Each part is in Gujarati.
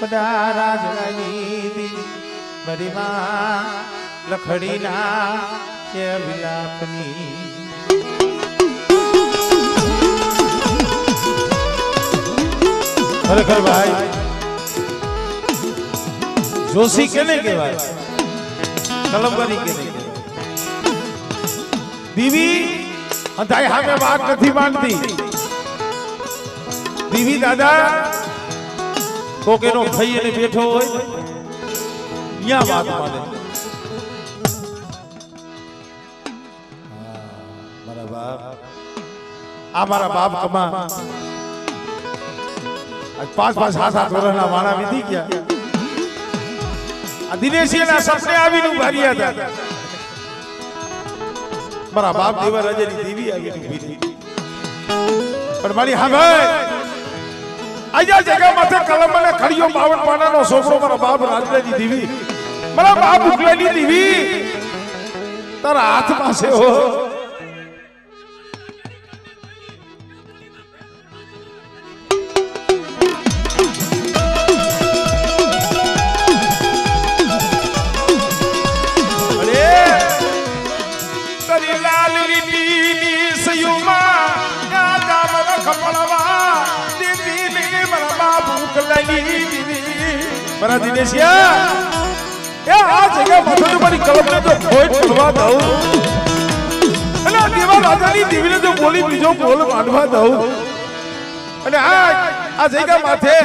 બધા રાજની મારી માં લખડીના કે વિલાપની ખરેખર ભાઈ જોશી કેને કહેવાય, કલમબરી કેને કહેવાય? દીવી અંધાઈ સામે વાત નથી માનતી. દીવી દાદા કોકેનો ખાઈ અને બેઠો હોય અહીંયા વાત માને. મારા બાપ, આ મારા બાપ કમા 5-5 7 વર્ષના વાણા વીતી ગયા. આ દિનેશીના સપને આવીને ઉભા હતા. મારા બાપ દેવા રાજાની દેવી આવીને ઉભી થઈ. પણ મારી હા ભાઈ આયા જગ્યા માથે કલમ અને ખડીયો 52 પાનાનો છોકરો મારા બાપ રાજલાની દેવી, મારા બાપ ઉકલેની દેવી તારા હાથમાં છે હો. મારા દિનેશિયા એ આ જગ્યા માથે મારી કલમને તો ફોઈટ પડવા દઉં અને આ દેવા રાજાની દેવીને તો બોલી બીજો બોલ માંડવા દઉં અને આ જગ્યા માથે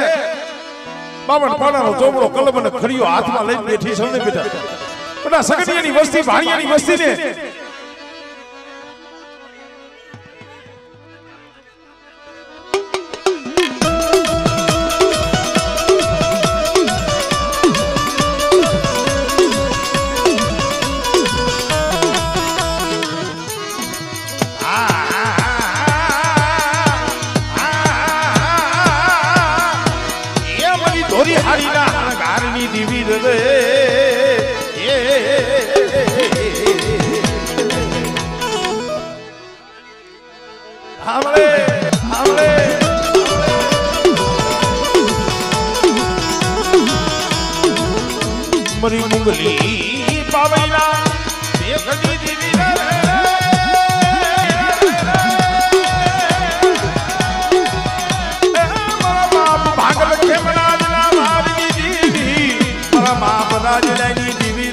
52 પાનાનો ચોપડો કલમ અને ખડીયો હાથમાં લઈને બેઠી સૌને બેઠા. પણ આ સગડીયાની વસ્તી ભાણિયાની વસ્તી ને મરી મુગલી પાવૈના દેખની દીવી મારા બાપ ભાગલ ખેમરાજના મારની દીવી, મારા બાપ રાજલાની દીવી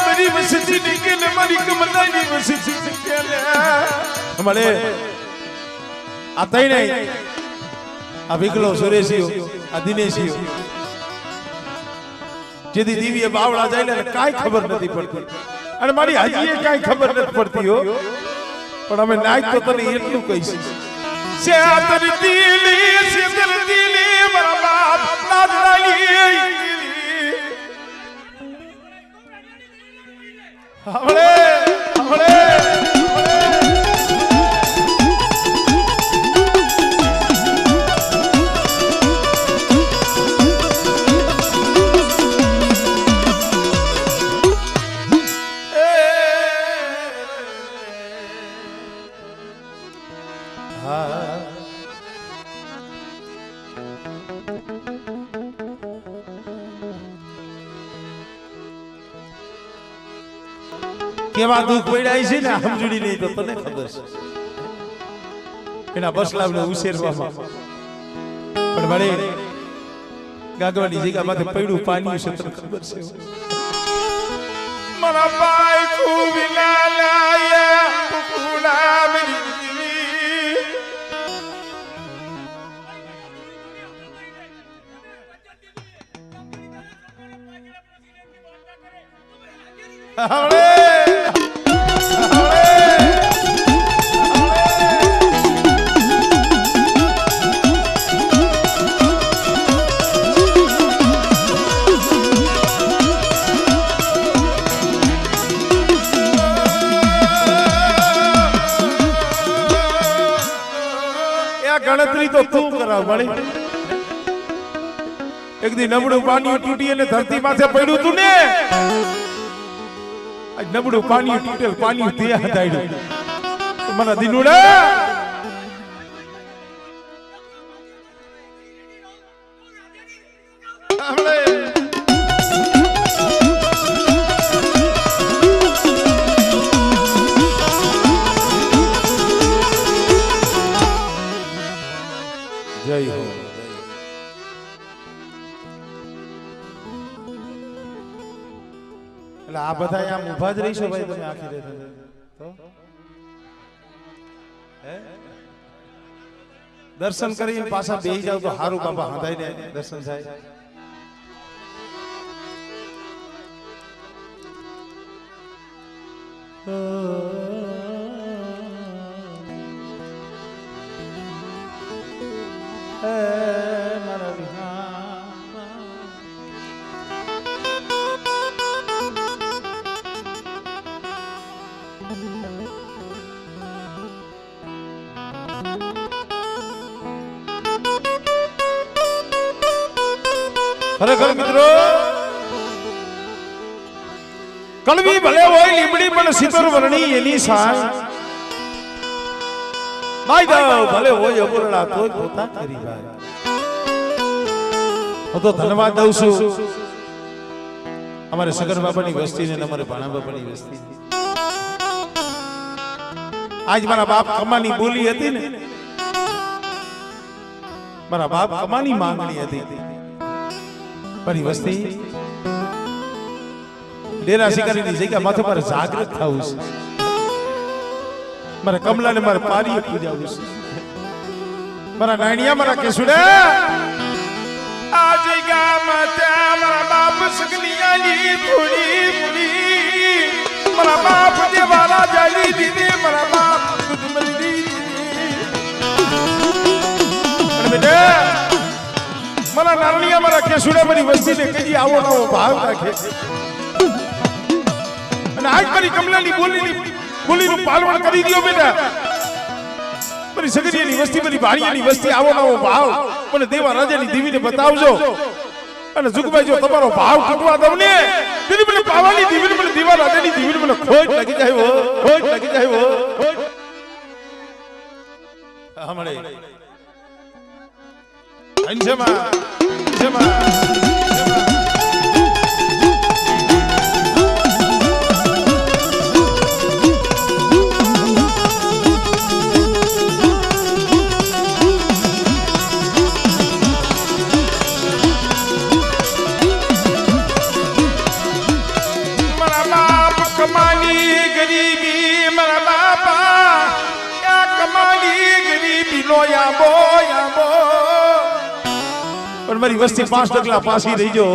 मेरी वसती निकल हमारी कमरदानी वसती निकल हमारे आता ही नहीं. आ विकलो सुरेशियो आ दिनेशियो जेदी दीवीए बावड़ा जाय ने काई खबर નથી પડતી અને મારી હાજીએ કાઈ ખબર નથી પડતી હો. પણ અમે નાઈ તો તને એટલું કહીશ સે આતર દિલી મારા બાપ રાજલાલી हमले हमले કેવા દુઃખ પડ્યા છે ને સમજડી નહીં તો તને ખબર છે એના બસલાવને ઉછેરવામાં. પણ મારે ગાગવાની જગ્યા માથે પડ્યું પાણી છે તને ખબર છે. મારા ભાઈ ખૂબ લાલાયા કુકુડા મેરી હવે એ ગણતરી તો તું કરાવ વળી એક દી નબળું પાણી તૂટી અને ધરતી માથે પડ્યું તું ને નબળું પાણી તૂટેલ પાણી ત્યાં દાડ્યું મને દિનુડા જય હો એટલે આ બધા આમ ઊભા જ રહીશો ભાઈ તમે આખી રાત તો દર્શન કરીને પાછા બેહી જાવ તો હારું બાપા હંધાઈને દર્શન થાય ખરેખર મિત્રો કલવી ભલે હોય લીમડી પણ સિતર વર્ણી એની સાય માય દાવ ભલે હોય અબોરડા તોય પોતા કરી ભાઈ હું તો ધન્યવાદ દઉં છું અમારે સગર બાપાની વસ્તી ને અમારે ભાણા બાપાની વસ્તી આજ મારા બાપ કમાની બોલી હતી ને મારા બાપ કમાની માંગણી હતી મારી વસ્તી ડેરા શિકારીની જગ્યા માથે મારે જાગૃત થવું છે મારા કમલાને મારે પારીએ પૂજાવું છે મારા નાણિયા મારા કેસુડા આ જગ્યામાં ત્યાં મારા બાપ સગલિયાની થોડી પૂરી મારા બાપ દેવાલા જાલી દીદી મારા બાપ દૂધ મળી દીદી અને બેટા મારા નારણિયા મારા કેસુડા મારી વસ્તીને કઈ આવો નવો ભાવ રાખે અને આજ મારી કમલાની બોલીનું પાલન કરી દયો બેટા મારી સગરિયાની વસ્તી મારી ભાણિયાની વસ્તી આવો નવો ભાવ મને દેવા રાજાની દેવીને બતાવજો અને જુગભાઈ જો તમારો ભાવ તૂટવા દઉં ને તેની મને પાવાની દેવીને મને દેવા રાજાની દેવીને મને ખોટ લાગી જાય હો ખોટ લાગી જાય હો હમણે અંજમા મારી વસ્તી 5 ડગલા પાછી રહી જો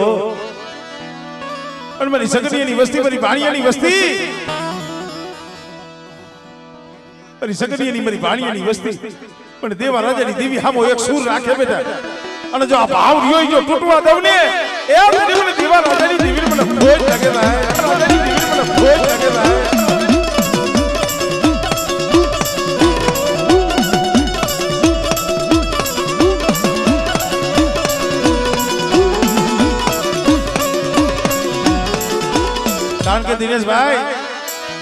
અને મારી સગરિયાની વસ્તી મારી ભાણિયાની વસ્તી મારી સગરિયાની મારી ભાણિયાની વસ્તી પણ દેવા રાજાની દેવી હામો એક સૂર રાખે બેટા અને જો આ ભાવ રહ્યો જો તૂટવા દઉં ને એ મને દેવા રાજાની દેવી મને ખોજ લાગે ભાઈ રાજાની દેવી મને ખોજ લાગે ભાઈ કે દિનેશભાઈ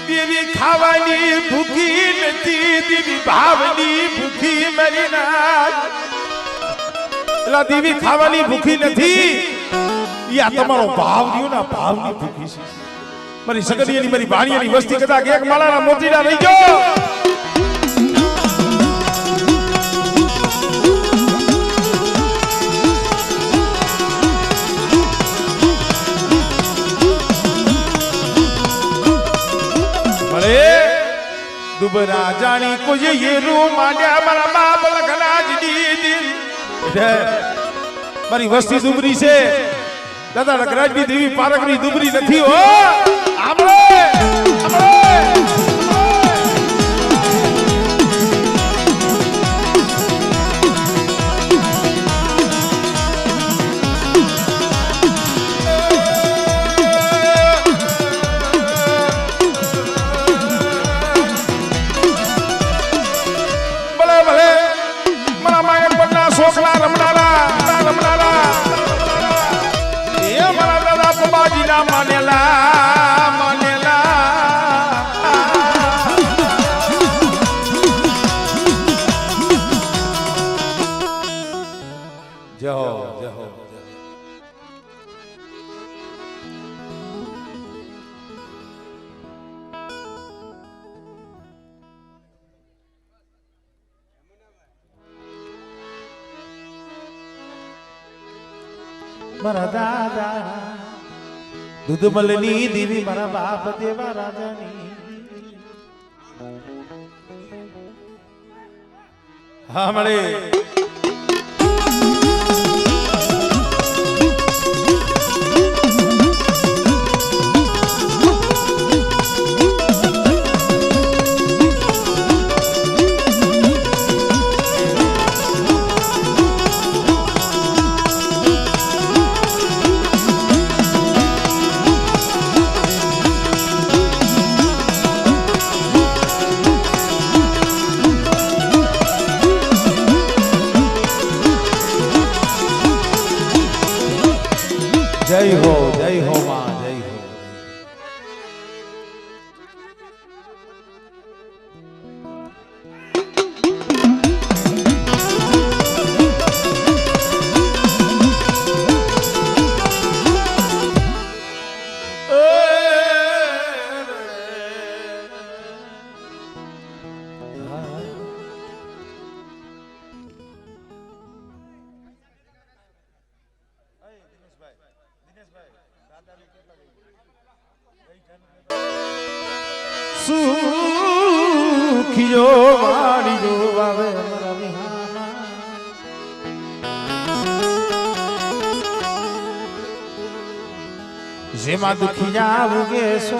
દેવી ખાવાની ભૂખી નથી દેવી ભાવની ભૂખી મરી ના એલા દેવી ખાવાની ભૂખી નથી ઈ આ તમારો ભાવ રહ્યો ના ભાવની ભૂખી છે મારી સગરિયાની મારી ભાણિયાની વસ્તી કદાચ એક માળાના મોતીડા રહી ગયો દુબરા જાણી કોઈ ये રૂ માંડ્યા મારા બાપ લખના જ દીદી મારી વસ્તી દુબરી છે દાદા લખરાજની દેવી પારકની દુબરી નથી હો આમળે શોખના રમનારા એ મારા દાદા પબાજીના માનેલા જય હો જય હો મારા દાદા દૂધમલની દેવી મારા બાપ દેવા રાજાની હા મળે જય હો માં જય હો સુખિયો વાળી જો આવે અમારા વિહામાં જેમાં દુખી જાવું કે સો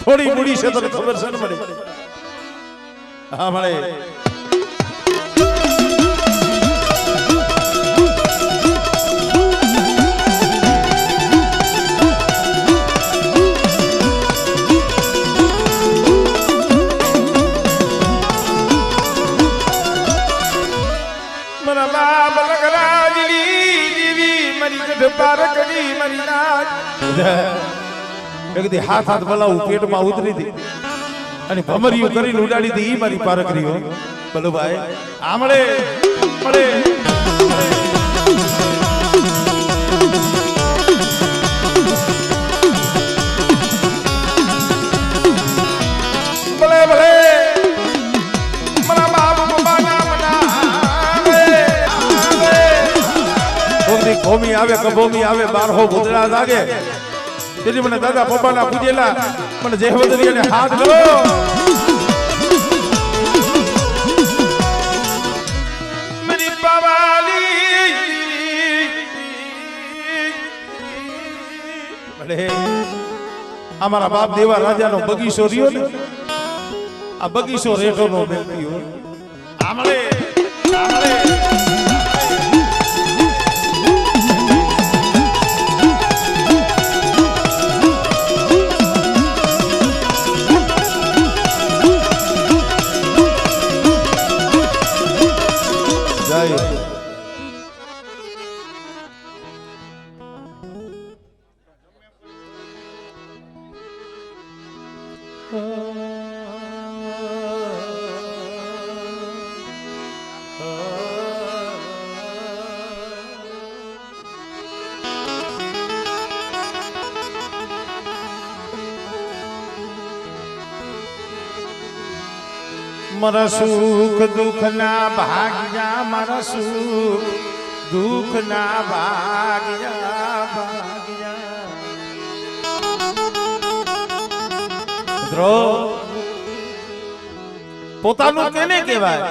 થોડી બુડી છે તને ખબર છે ને મને હા મળે મારા બાપ લગરાજની દેવી મારી ગઢ પાર કરી મારી નાચ એક હાથ હાથ બલાવું પેટમાં ઉતરી હતી અને ભમરિયું કરીને ઉડાડી હતી ઈ મારી પારકરીઓ બોલો ભાઈ આમળે મળે ભલે ભલે મારા બાપ બાના મના કોમી આવે કબોમી આવે બારહો ભૂતરા જાગે તેથી મને દાદા પપ્પાના પૂજેલા મને જેહવદરીને હાથ લો મારી બાવાલી ભલે અમારા બાપ દેવા રાજાનો બગીચો રહ્યો ને આ બગીચો રેઠોનો બેઠ્યો આમળે આમળે મારા સુખ દુઃખ ના ભાગ્યા મારા સુખ દુઃખ ના ભાગ્યા ભાગ્યા મિત્રો પોતાનું કેને કહેવાય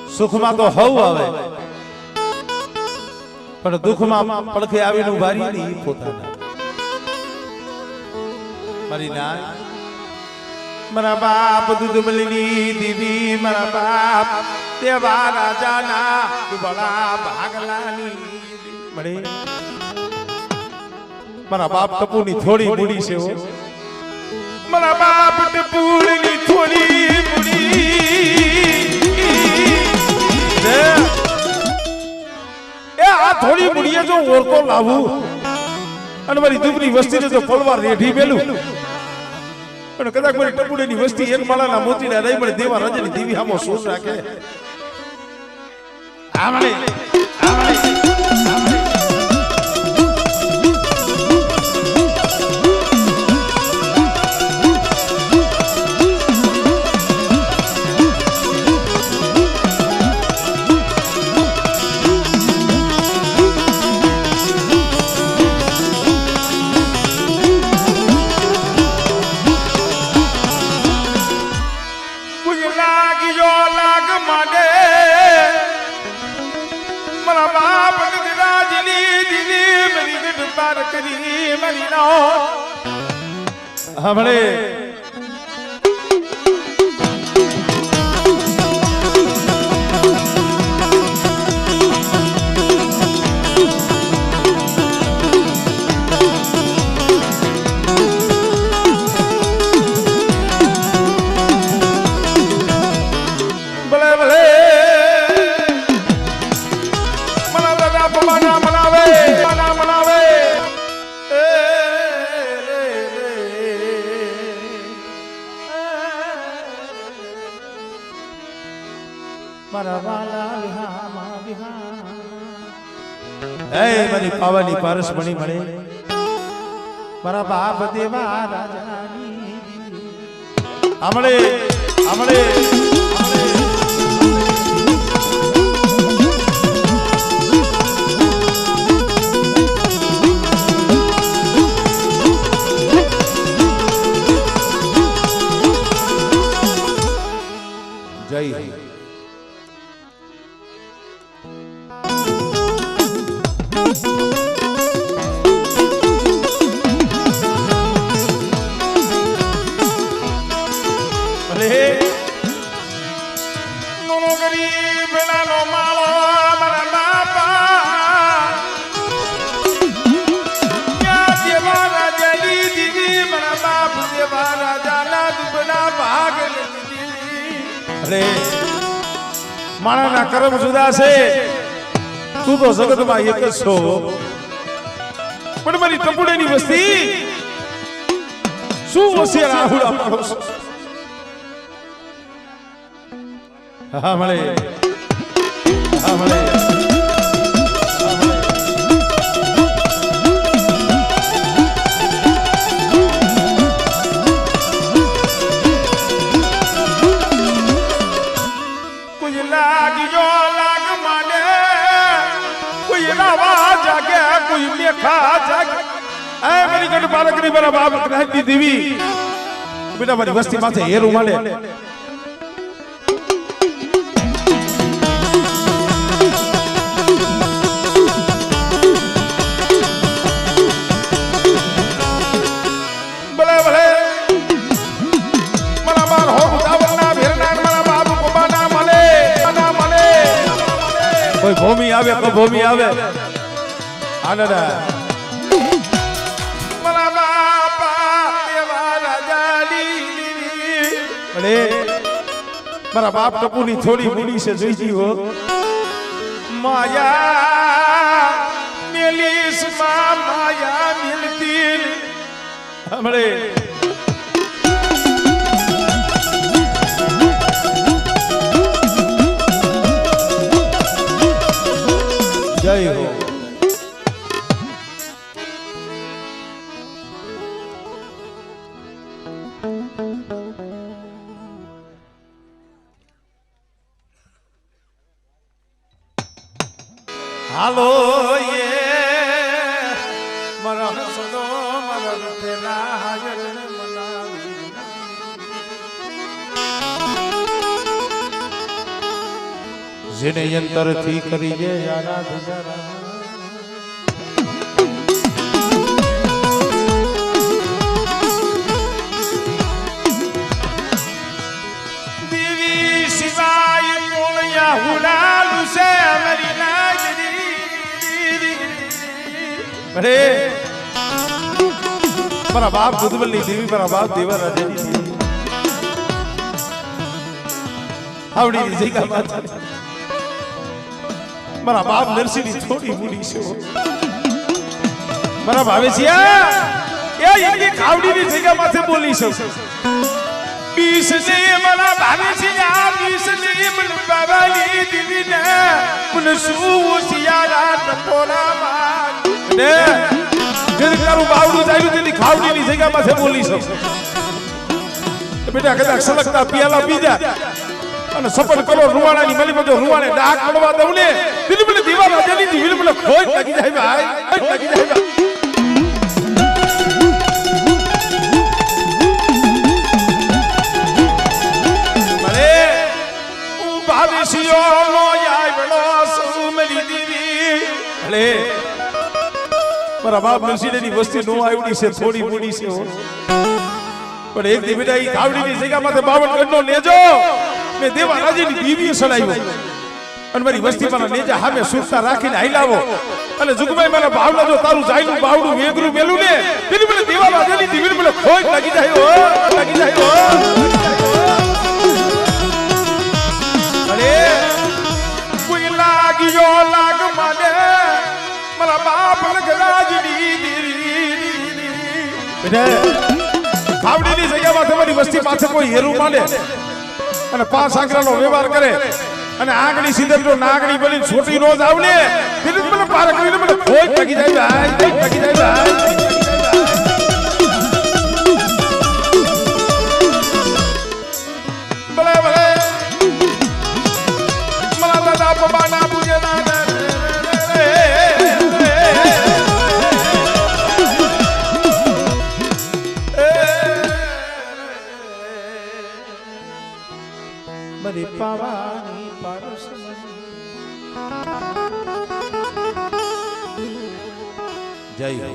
સુખમાં તો હવ આવે પણ દુઃખમાં પડખે આવીને ઉભા રહી પોતાના મારી ના મારા બાપ દૂધ મલીની દીવી મારા બાપ દેવા રાજાના દુબળા ભાગલાની મળે મારા બાપ ટપુની થોડી મૂડી છે મારા બાપ ટપુની થોડી મૂડી એ આ થોડી મૂડીએ જો ઓળખો લાવું અને મારી દુબળી વસ્તીને જો પલવાર રેઠી મેલું પણ કદાચ મારી ટપુડીની વસ્તી એક માળાના મોતીના રહી મળે દેવા રાજાની દીવી હામો શું રાખે આમણે हमने भले भले मना दादा पमाना मनावे मना मनावे મારી પાવાની પારસ બની મળે મારા બાપ દેવા રાજાની આમળે આમળે જય માણાના કર્મ જુદા છે તું તો જગતમાં એક જ છો પણ મારી ટપુડીની વસ્તી શું હોશિયાર આહુડા પાડો છો હા મળે હા મળે બાળકની મારા બાપ ગ્રહની દેવી બેટા મારી વસ્તી માથે હેરું મળે ભલે ભલે મારા બાર હો ઉતાવળના ભેરના મારા બાપ કોબાના મળે ના મળે કોઈ ભૂમિ આવે કોઈ ભૂમિ આવે આનંદ મારા બાપ ટપુની થોડી મૂડી છે જોઈજી હો માયા મેલીસ માં માયા મિલતી હમણે જય હો હાલો ये मरण सदो मरण तेरा જેને યંતરથી કરી જે યારા દેવી શિવાય કોણયા હુલાલુ છે મારી નાગરી અરે મારા બાપ દુધવલની દેવી મારા બાપ દેવા રાજાની આવડી જગ્યા માતા મારા બાપ નરસિંહની થોડી મૂડી છે મારા ભાવેશિયા એ એની ખાવડીની જગ્યા માથે બોલી છે 20 ને મારા ભાવેશિયા 20 ને મન બાબાની દીવીને મન સુસિયારા ટપોરા માં ને જે તારું બાવડું ચાલ્યું તેની ખાવડીની જગ્યા માથે બોલી છે બેટા કદાચ સલગતા પિયાલા બીજા અને સપન કરો રૂવાણાની મલી બધો રૂવાણે ડાક પડવા દઉં ને દિલબલે દીવા રાજાની દિલબલે ખોટ લાગી જાય ભાઈ લાગી જાય મરે હું ભાવેશિયો નો આયવડો સુમરી દીવી ભલે મારા બાપ નરસિંહની વસ્તી નો આવડી છે થોડી મૂડી છે પણ એક દી બેટા ઈ ખાવડીની જગ્યા માથે 52 ગણનો લેજો મેં દેવા રાજીની બીવી સડાવ્યો અને મારી વસ્તી પર નેજા હામે સુરતા રાખીને હાઈલાવો અને જુગભાઈ મારા ભાવલા જો તારું જાયનું બાવડું વેગરું મેલું ને તેની મને દેવા રાજીની દીવી મને ખોટ લાગી જાય લાગી જાય અરે કોઈ લાગ્યો લાગ માને મારા બાપ લગરાજની દીવી ખાવડીની જગ્યામાં તમારી વસ્તી પાસે કોઈ હેરું માને અને 5 આંકડાનો વ્યવહાર કરે અને આંગળી સીધે જો નાગણી બની છોટી નો જાવ ને એટલે મને પાર કરીને મને ખોટ લાગી જાય ભાઈ લાગી જાય ભાઈ ભલે ભલે મારા દાદા બાબાના પૂજના મરી પાવાની પારસ જય હો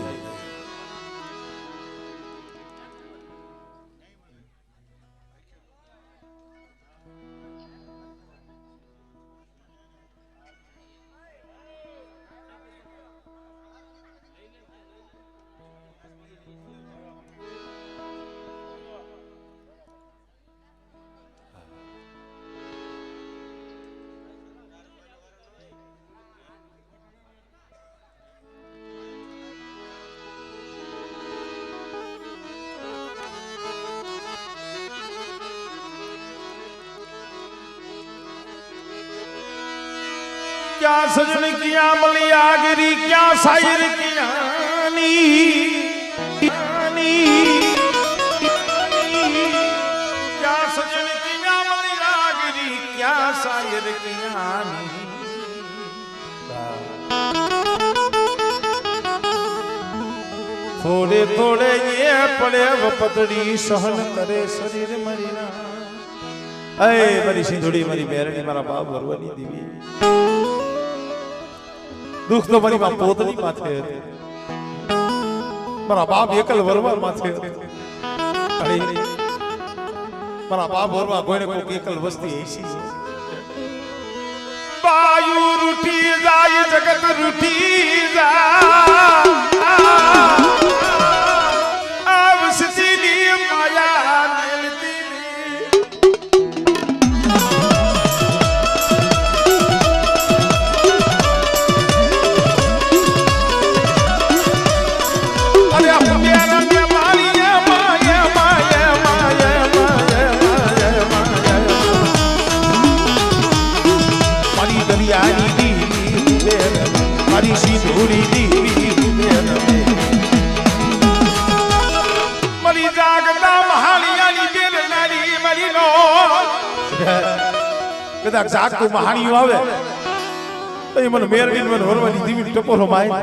क्या सजन किया मली आगरी क्या शायर क्या सजन किया मली आगरी क्या शायर थोड़े थोड़े ये पड़े वो पतड़ी सहन करे शरीर मरीना अरे मारी सिंधुड़ी मारी बेरणी मारा बाप भरवानी देवी दुख तो मारी बाप पोतनी माथे मारा बाप एकल वरवा माथे अरे मारा बाप वरवा कोઈને કોક એકલ વસ્તી એસી વાયુ રૂઠી જાય જગત રૂઠી જાય આવસની માયા મેલતી કદાચ જાગતું મહાણીયું આવે તો એ મને મેરડી મને વરવાની દીવી ટપોરો માય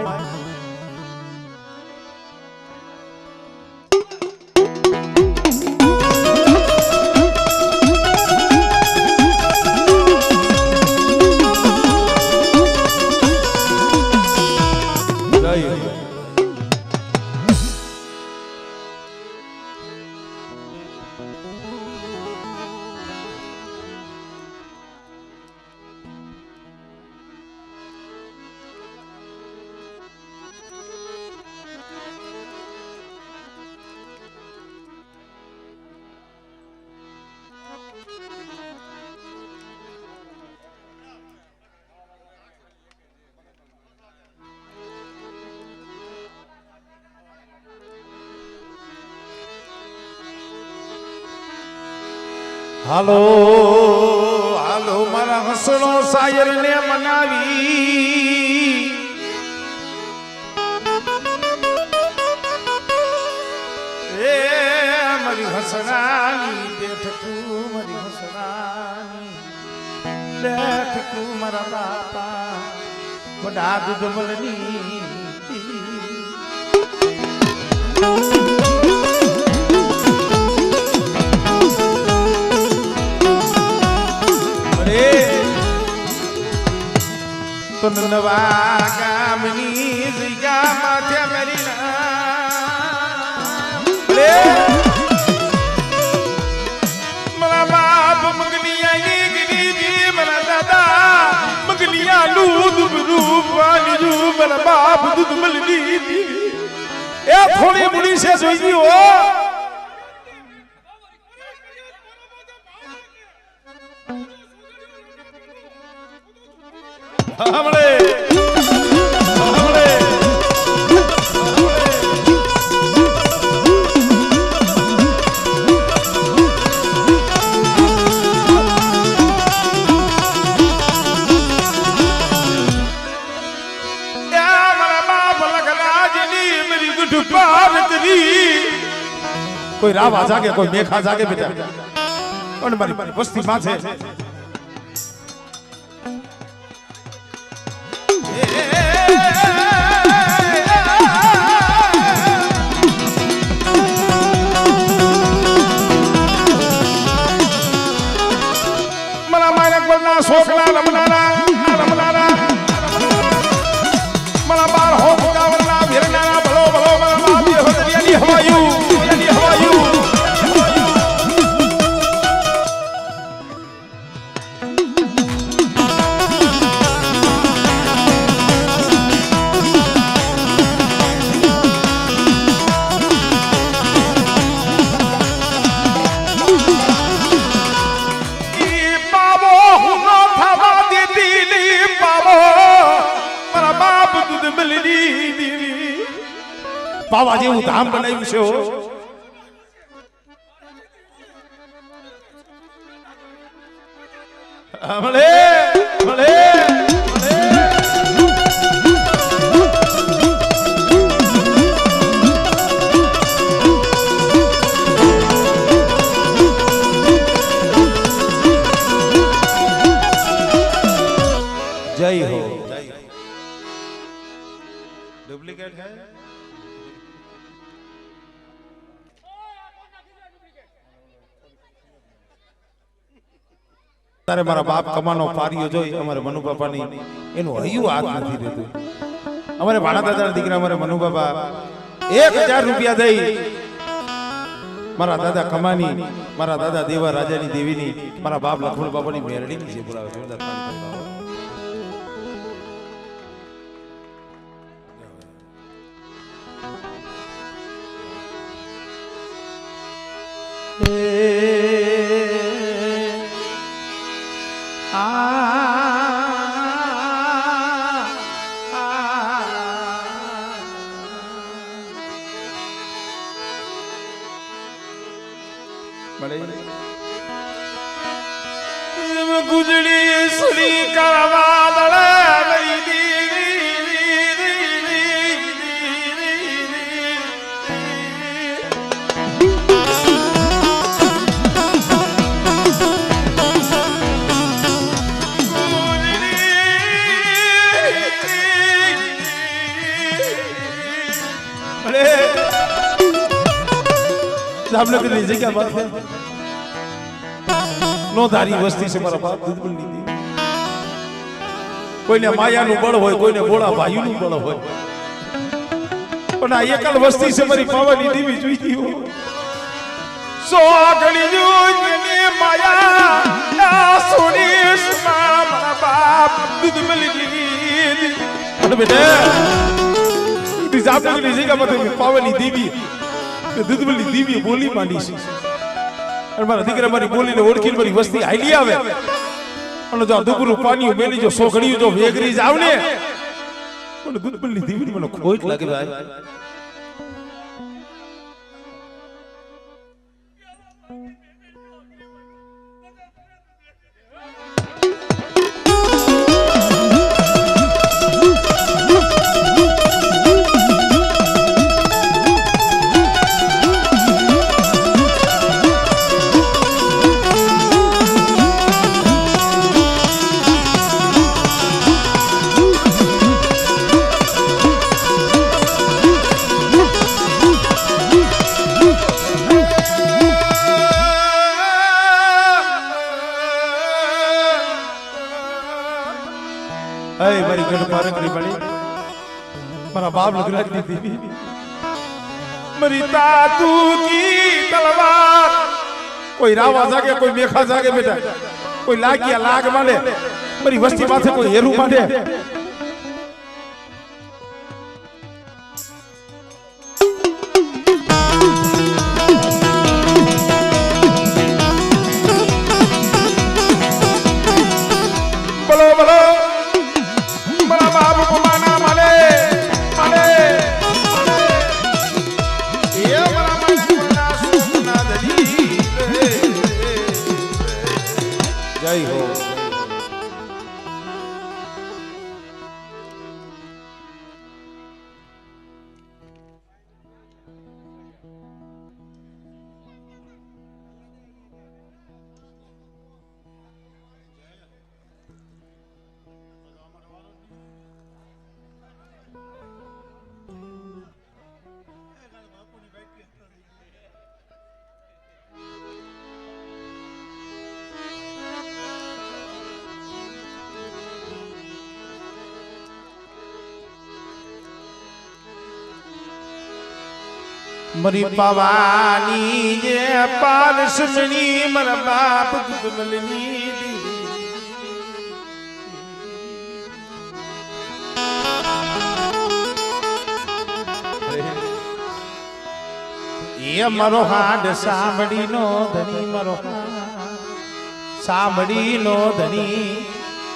હાલો હાલો મારા હસણો શાયર ને મનાવી એ મારી હસણાની બેઠકું મારી હસણાની બેઠકું મારા બાપા વડા દુધમલની તો નવા ગામની જગ્યા માથે મેરી મારા બાપ મગનિયા ગીરી મારા દાદા મગનિયા દૂધ રૂપાની જુ મારા બાપ દૂધ મલની એ થોડી મુડી છે જોઈ હો हमले कोई राव आ जागे कोई मेघ आ जागे बेटा और मारी बस्ती मां छे सोखला रमनारा रमनारा मला बार हो गावरना भिरनारा भलो भलो मला बाबी होतरियानी हवायू यानी हवायू बाबा जेवू धाम बनाव्યું છે ભલે ભલે जय हो डुप्लीकेट है તારે મારા બાપ કમાનો પાર્યો જોઈ અમારે મનુ બાપાની એનું હૈયું હાથ નથી રહેતું અમારે ભાણા દાદાના દીકરા અમારે મનુ બાપા 1000 રૂપિયા દઈ મારા દાદા કમાની મારા દાદા દેવા રાજાની દેવીની મારા બાપ લખમણ બાપાની મેરડીની છે બોલાવે જોરદાર गुजड़ी श्री करवा जामनगर लीजिए क्या बात है नोधारी वस्ती से मारा बाप दूध बन ली कोई ने माया नु बळ होय कोई ने बोळा भाई नु बळ होय पण आ एकल वस्ती से मारी पावनी दीवी જોઈતી હો સો આગળી જોઈને માયા આ સુરેશ મારા બાપ दूध बन ली अरे बेटा ती जामनगर लीजिए क्या बात है पावनी दीवी दूध बन ली दीवी बोली માંડી છે અને મારા દીકરા મારી બોલીને ઓળખીને મારી વસ્તી હાલી આવે અને જો દુબરું પાણી મેલી જો સોઘડિયું જો વેગરી જાવ ને મને દૂધ બનલી દીવી મને ખોટ લાગે ભાઈ મારા બાપ લગરાજની દેવી મરી તાતુ કી તલવાર કોઈ રાવા જાગે કોઈ મેખા જાગે બેટા કોઈ લાગ્યા લાગ માંડે મારી વસ્તી પાસે કોઈ હેરું માંડે બોલો બોલો મારા બાપ પમાના માલે માલે એ મારા માના સુના દલી જય હો मरी पवानी ये पालसमणी मर बाप दुदमलनी ये मरो हाड सामड़ी नो धनी मरो सामड़ी नो धनी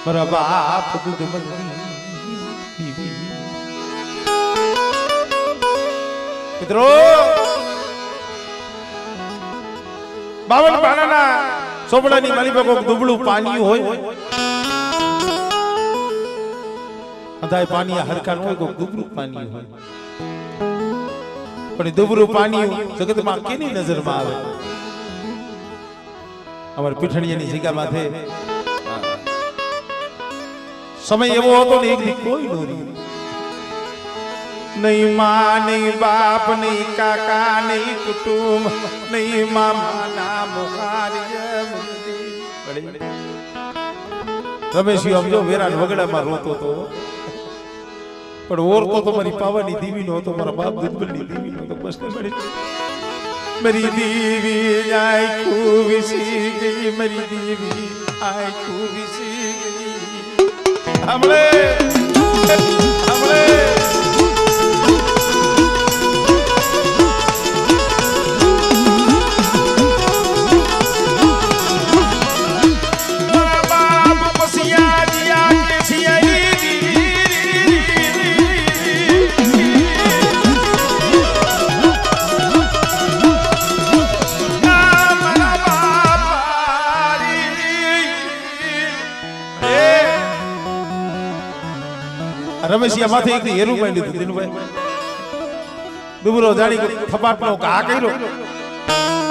मर बाप दुदमलनी મિત્રો બાવન પાણાના સોપડાની મારી પાસે દુબળું પાણી હોય અંધાય પાણી હરકા હોય કોઈ દુબળું પાણી હોય પણ દુબળું પાણી જગતમાં કેની નજરમાં આવે અમાર પીઠણીયાની જગ્યા માથે સમય એવો હતો ને એક કોઈ નહોતું नहीं माँ नहीं बाप नहीं काका नहीं कुटुंब नहीं मामा ना रमेश समझो वेरा वगड़ा में रोतो तो पर ओरतो तो मेरी पावनी दीवी नो तो मारा बाप दुबली दीवी नो तो बस मेरी दीवी आई खूबी गई मेरी दीवी आई खूबी गई हमले हमले રમેશિયા માથે એક હેરું પાઈ લીધું દિનુભાઈ દુબરો જાણી થપાટનો ઘા કર્યો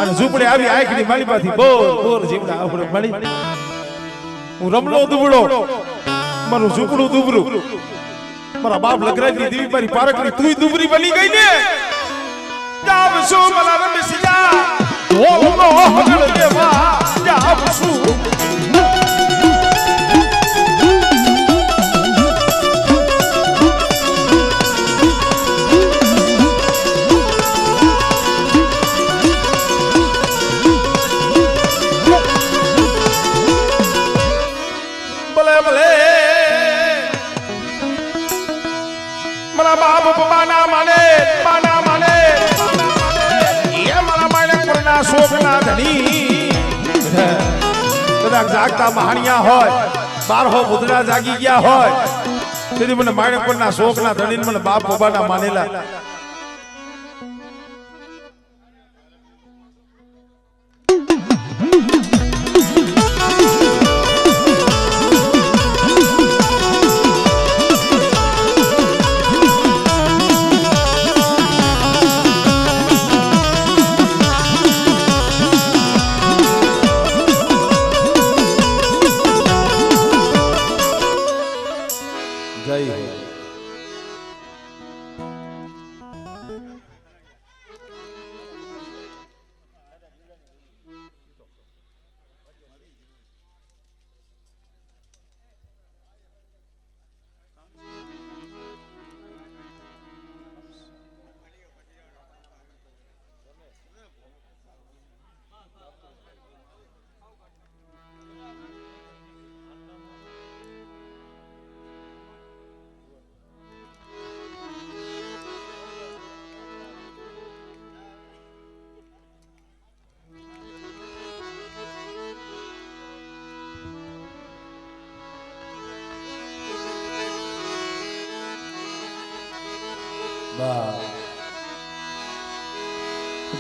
અને ઝૂંપડે આવી આંખની માલિપાથી બોર બોર જીવડા આપણે મળી હું રમલો દુબળો મારું ઝૂંપડું દુબરું મારા બાપ લગરાજની દેવી મારી પારકની તુંય દુબરી બની ગઈ ને જાવશો મારા રમેશિયા ઢોલનો હગળ દેવા જાવશું बाप माना माने ये मारा माने करना शोकना धनी कदाच जागता महानिया होय 12 बुधड़ा जागी गया होय तेरी મને માણે કોના શોકના ધણીને મને બાપ બાબાના માનેલા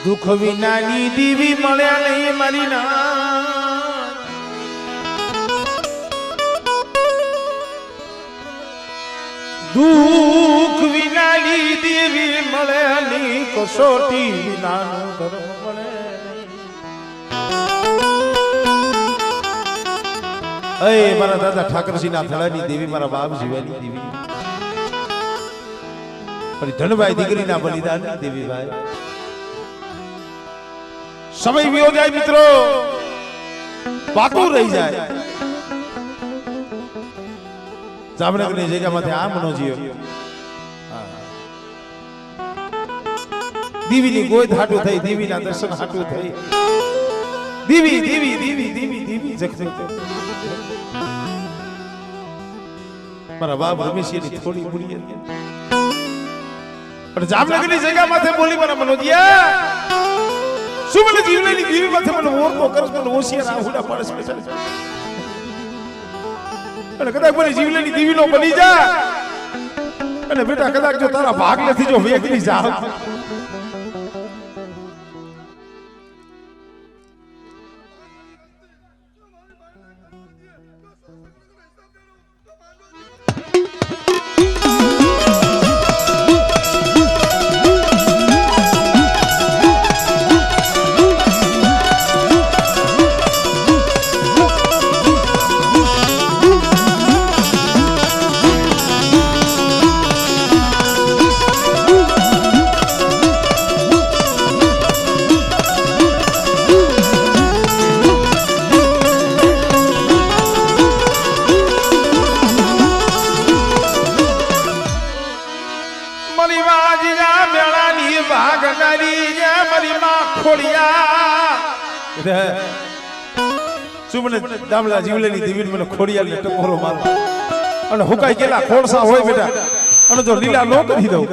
દુઃખ વિનાની દીવી મળ્યા નહીં મારી ના દુઃખ વિનાની દેવી મળે ની કસોટી વિનાનું ધર્મ મળે અય મારા દાદા ઠાકરસિંહ ના થળાની દેવી મારા બાપ જીવાની દેવી પણ ધનભાઈ દીકરી ના બલિદાન દેવી ભાઈ સમય વિયો જાય મિત્રો વાતો રહી જાય જામનગર ની જગ્યામાંથી આ મનોજીઓ દીવીની ગોદ હાટું થઈ દીવીના દર્શન હાટું થઈ દીવી દીવી દીવી દીવી દીવી જગજગ મારા બાપ રમેશની થોડી મૂડી પણ જામનગર ની જગ્યામાંથી બોલી મારા મનોજીયા શું મને જીવલેની દીવી માથે મને ઓરતો કરસ મને ઓશિયાર આહુડા પડસ અને કદાચ મને જીવલેની દીવી નો બની જા અને બેટા કદાચ જો તારા ભાગ નથી જો વેગની જાવ દામલા જીવલેની દીવી મને ખોડિયાલ ને ટકોરો મારો અને હુકાઈ ગયેલા ખોડસા હોય બેટા અને જો લીલા નો કરી દઉં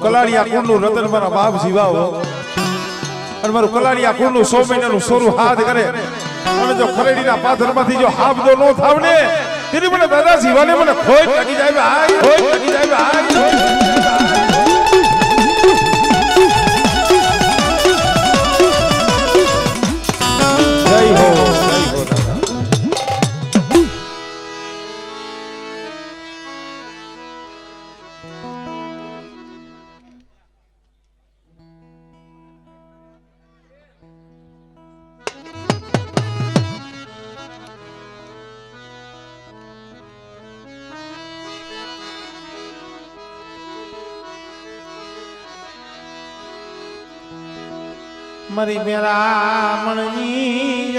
કલાડિયા કુંડનું રતન મારા બાપ જીવાઓ અને મારું કલાડિયા કુંડનું 100 મહિનાનું સોરું હાથ કરે અને જો ખરેડીના પાથરમાંથી જો હાબદો નો થાવ ને તેની મને દાદા જીવાને મને ખોઈ લાગી જાય ભાઈ ખોઈ લાગી જાય ભાઈ જય હો मरी मेरा मणनी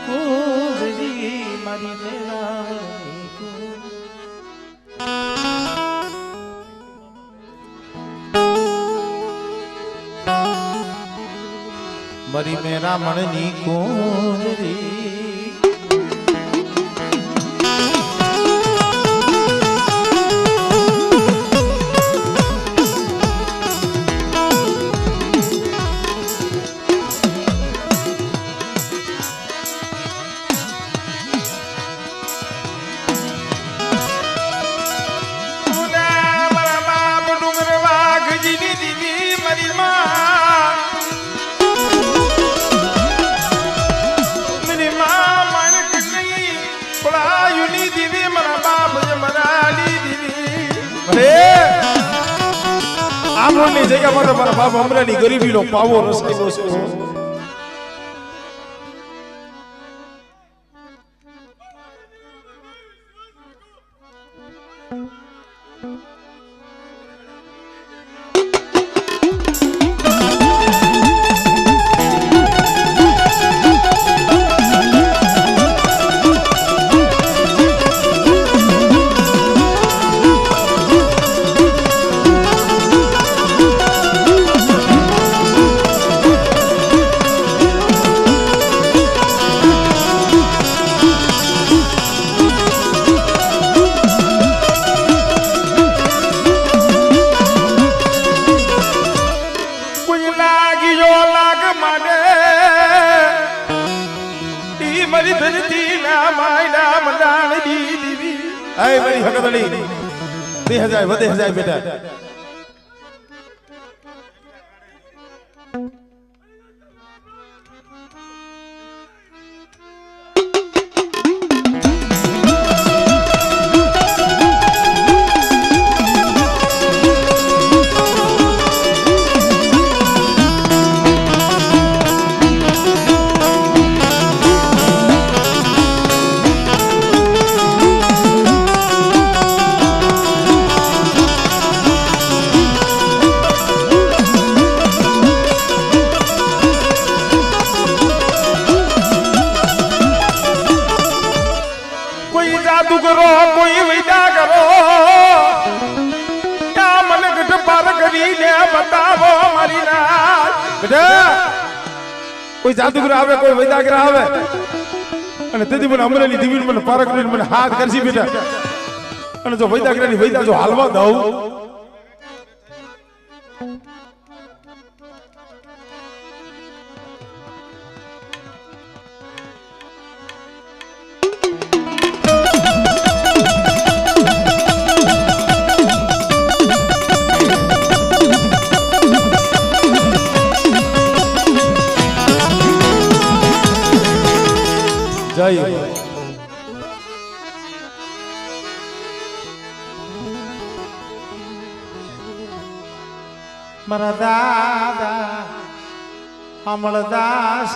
कूजरी मरी मेरा मरी मेरा मणनी कूजरी આમોની જગ્યામાં તો મારા બાપ અમરાની ગરીબીનો પાવો રસાયેલો છે આય મારી હકદડી દે હજાય વધે હજાય બેટા કોઈ જાદુગર આવે કોઈ વૈદાગર આવે અને તેથી મને અમરેલી દીવી મને પારક કરીને મને હાથ કરશી બેટા અને જો વૈદાગરની વૈદા જો હાલવા દઉં જય મારા દાદા અમળદાસ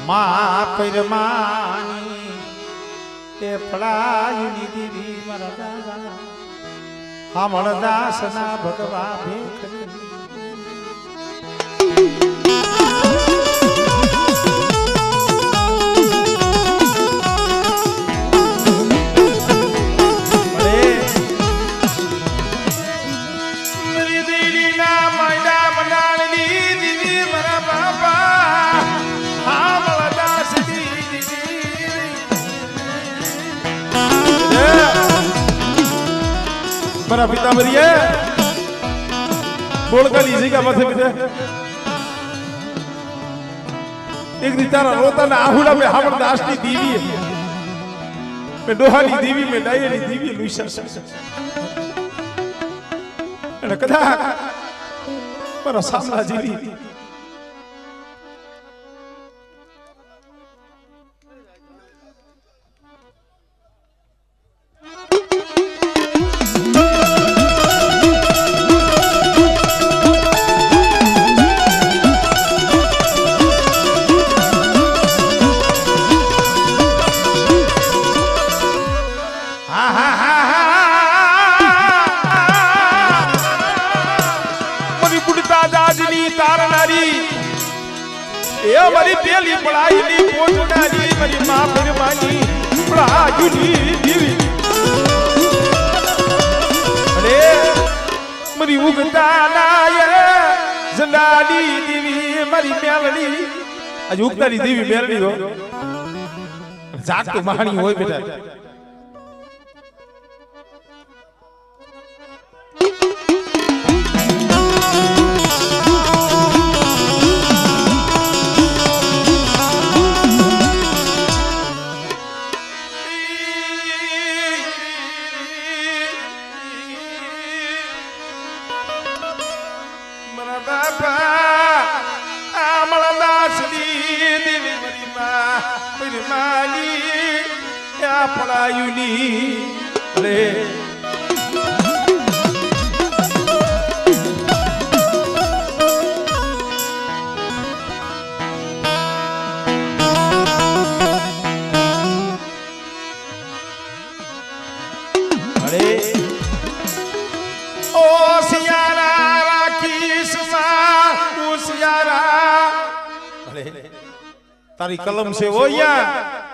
મા પરમાની એ ફળાયુની દીવી મારા દાદા અમળદાસ ના ભગવા ભેખ મારા પિતામરીએ બોલ કા લીજી કા માથે બેઠે એક દી તારા રોતા ના આહુડા મે હામણ દાસની દીવી મે ડોહાની દીવી મે ડાયરી દીવી લુઈસા અને કદા મારા સાસરા જીવી મારી પેલી પડાઈની પોચડાની મારી માં ફરમાની પડાયુની દીવી અરે મારી ઉગતા નાય જંડાની દીવી મારી મેલડી આજ ઉગતાની દીવી મેલડી હો જાગતો મહાણી હોય બેટા પડાયુની રે અરે ઓ સિયારા રાખીશ માં તું સિયારા અરે તારી કલમ છે ઓ યાર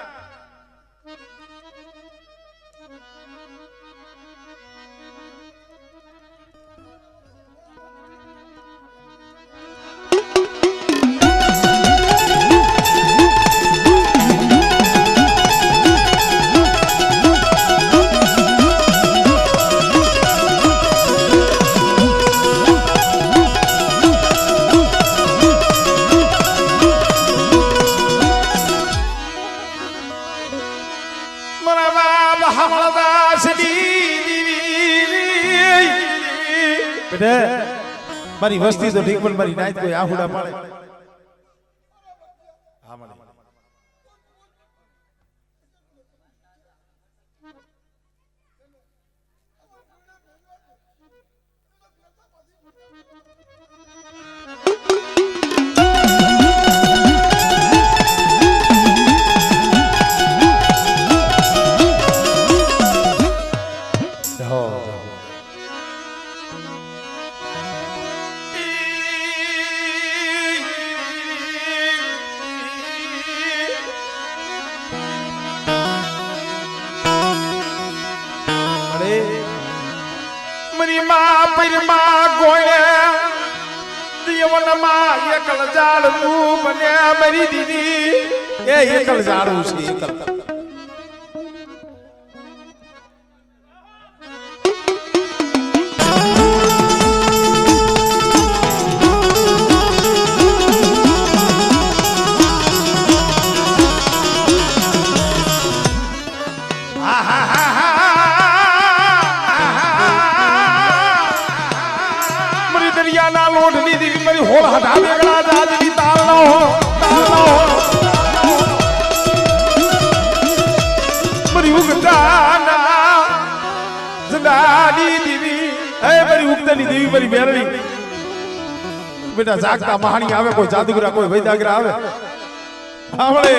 મારી વસ્તી તો ઠીક પણ મારી નાઈટ કોઈ આહુડા પાડે હા મને એકલ ઝાડવું બને મારી દીદી એ એકલ ઝાડવું છે એકલ હોળ હટા વેગળા જાજની તારનો મરી ઉગતાના જગાની દેવી હે મરી ઉગતાની દેવી મરી મેરણી બેટા જાગતા મહાણી આવે કોઈ જાદુગરા કોઈ વૈદાગરા આવે આવળે